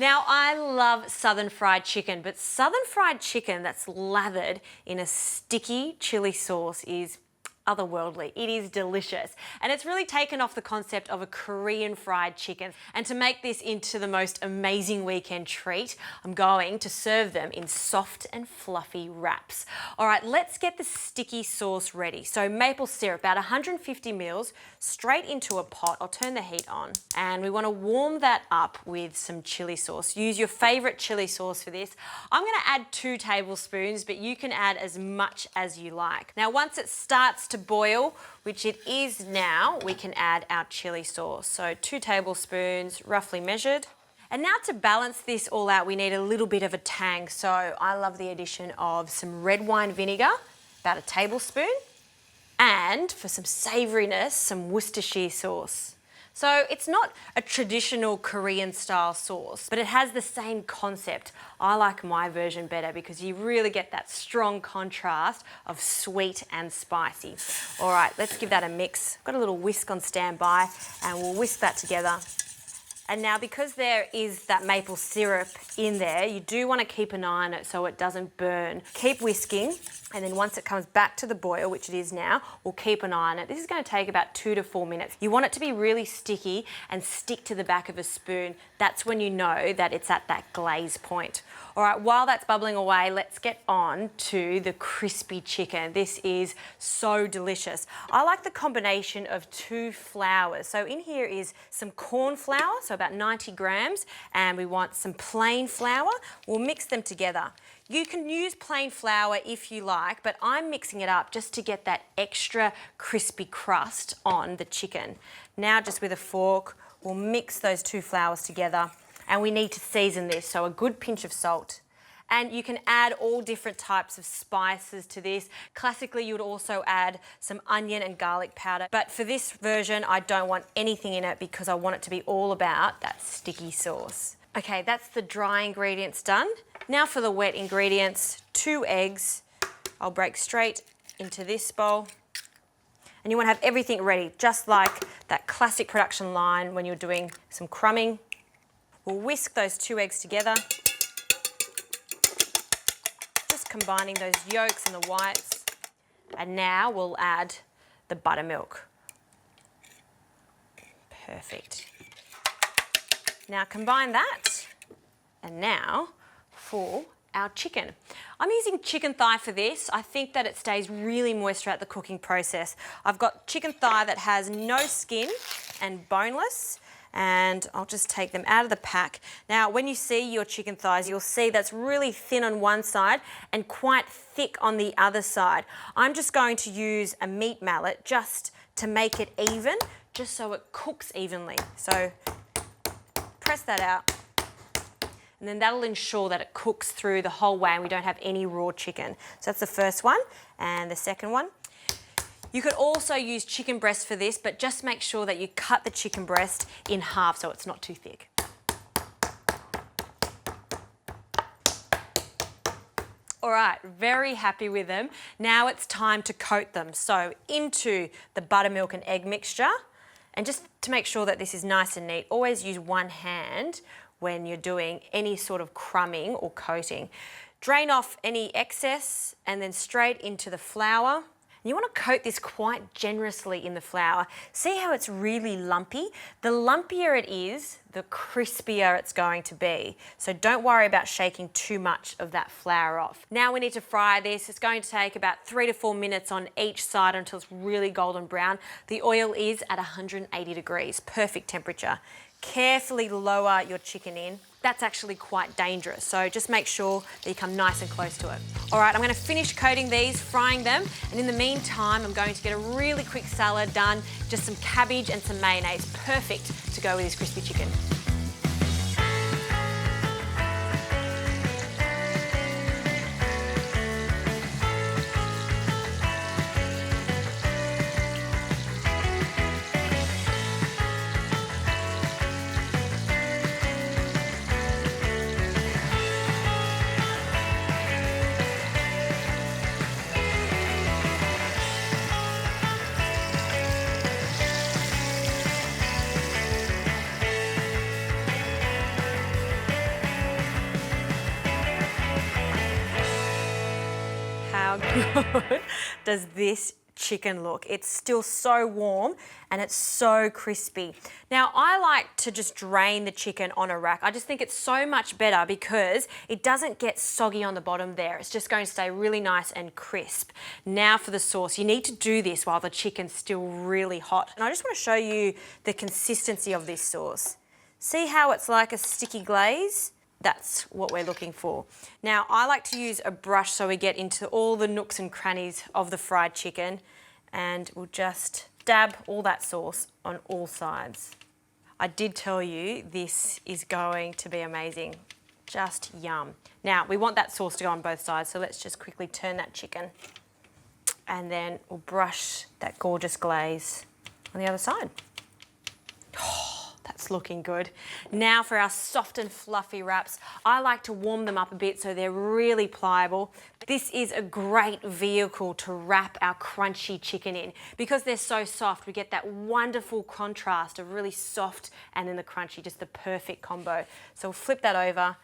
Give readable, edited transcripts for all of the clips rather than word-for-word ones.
Now, I love southern fried chicken, but southern fried chicken that's lathered in a sticky chili sauce is otherworldly. It is delicious. And it's really taken off the concept of a Korean fried chicken. And to make this into the most amazing weekend treat, I'm going to serve them in soft and fluffy wraps. All right, let's get the sticky sauce ready. So maple syrup, about 150 mils, straight into a pot. I'll turn the heat on. And we want to warm that up with some chili sauce. Use your favorite chili sauce for this. I'm going to add 2 tablespoons, but you can add as much as you like. Now, once it starts to boil, which it is now, we can add our chili sauce. So 2 tablespoons, roughly measured. And now to balance this all out, we need a little bit of a tang. So I love the addition of some red wine vinegar, about a tablespoon. And for some savouriness, some Worcestershire sauce. So it's not a traditional Korean style sauce, but it has the same concept. I like my version better because you really get that strong contrast of sweet and spicy. All right, let's give that a mix. Got a little whisk on standby and we'll whisk that together. And now because there is that maple syrup in there, you do want to keep an eye on it so it doesn't burn. Keep whisking, and then once it comes back to the boil, which it is now, we'll keep an eye on it. This is going to take about 2 to 4 minutes. You want it to be really sticky and stick to the back of a spoon. That's when you know that it's at that glaze point. All right, while that's bubbling away, let's get on to the crispy chicken. This is so delicious. I like the combination of 2 flours. So in here is some corn flour, so about 90 grams, and we want some plain flour. We'll mix them together. You can use plain flour if you like, but I'm mixing it up just to get that extra crispy crust on the chicken. Now just with a fork, we'll mix those 2 flours together, and we need to season this, so a good pinch of salt. And you can add all different types of spices to this. Classically, you would also add some onion and garlic powder. But for this version, I don't want anything in it because I want it to be all about that sticky sauce. Okay, that's the dry ingredients done. Now for the wet ingredients, 2 eggs. I'll break straight into this bowl. And you want to have everything ready, just like that classic production line when you're doing some crumbing. We'll whisk those 2 eggs together. Just combining those yolks and the whites. And now we'll add the buttermilk. Perfect. Now combine that. And now for our chicken. I'm using chicken thigh for this. I think that it stays really moist throughout the cooking process. I've got chicken thigh that has no skin and boneless, and I'll just take them out of the pack. Now, when you see your chicken thighs, you'll see that's really thin on one side and quite thick on the other side. I'm just going to use a meat mallet just to make it even, just so it cooks evenly. So press that out. And then that'll ensure that it cooks through the whole way and we don't have any raw chicken. So that's the first one. And the second one. You could also use chicken breast for this, but just make sure that you cut the chicken breast in half so it's not too thick. All right, very happy with them. Now it's time to coat them. So into the buttermilk and egg mixture. And just to make sure that this is nice and neat, always use one hand when you're doing any sort of crumbing or coating. Drain off any excess and then straight into the flour. You want to coat this quite generously in the flour. See how it's really lumpy? The lumpier it is, the crispier it's going to be. So don't worry about shaking too much of that flour off. Now we need to fry this. It's going to take about 3 to 4 minutes on each side until it's really golden brown. The oil is at 180 degrees, perfect temperature. Carefully lower your chicken in. That's actually quite dangerous, so just make sure that you come nice and close to it. All right, I'm going to finish coating these, frying them, and in the meantime, I'm going to get a really quick salad done, just some cabbage and some mayonnaise, perfect to go with this crispy chicken. good does this chicken look? It's still so warm and it's so crispy. Now, I like to just drain the chicken on a rack. I just think it's so much better because it doesn't get soggy on the bottom there. It's just going to stay really nice and crisp. Now for the sauce. You need to do this while the chicken's still really hot. And I just want to show you the consistency of this sauce. See how it's like a sticky glaze? That's what we're looking for. Now, I like to use a brush so we get into all the nooks and crannies of the fried chicken, and we'll just dab all that sauce on all sides. I did tell you this is going to be amazing. Just yum. Now, we want that sauce to go on both sides, so let's just quickly turn that chicken, and then we'll brush that gorgeous glaze on the other side. That's looking good. Now for our soft and fluffy wraps. I like to warm them up a bit so they're really pliable. This is a great vehicle to wrap our crunchy chicken in. Because they're so soft, we get that wonderful contrast of really soft and then the crunchy, just the perfect combo. So we'll flip that over.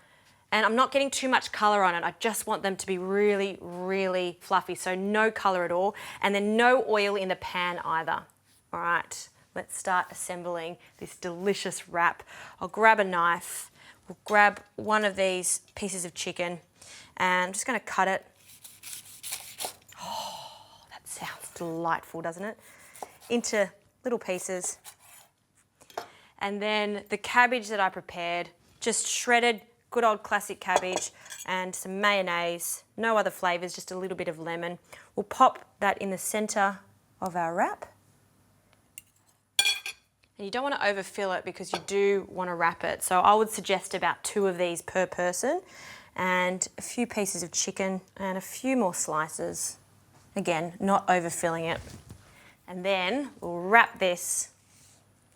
And I'm not getting too much colour on it. I just want them to be really, really fluffy. So no colour at all. And then no oil in the pan either. All right. Let's start assembling this delicious wrap. I'll grab a knife, we'll grab one of these pieces of chicken, and I'm just going to cut it. Oh, that sounds delightful, doesn't it? Into little pieces. And then the cabbage that I prepared, just shredded, good old classic cabbage, and some mayonnaise, no other flavours, just a little bit of lemon. We'll pop that in the centre of our wrap. And you don't want to overfill it because you do want to wrap it. So I would suggest about 2 of these per person, and a few pieces of chicken and a few more slices. Again, not overfilling it. And then we'll wrap this.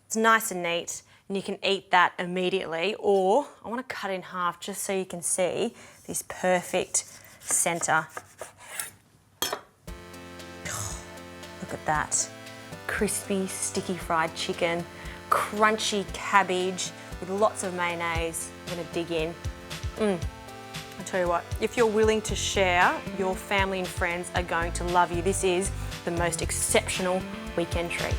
It's nice and neat, and you can eat that immediately, or I want to cut it in half just so you can see this perfect centre. Look at that. Crispy, sticky fried chicken, crunchy cabbage with lots of mayonnaise. I'm gonna dig in. I tell you what, if you're willing to share, your family and friends are going to love you. This is the most exceptional weekend treat.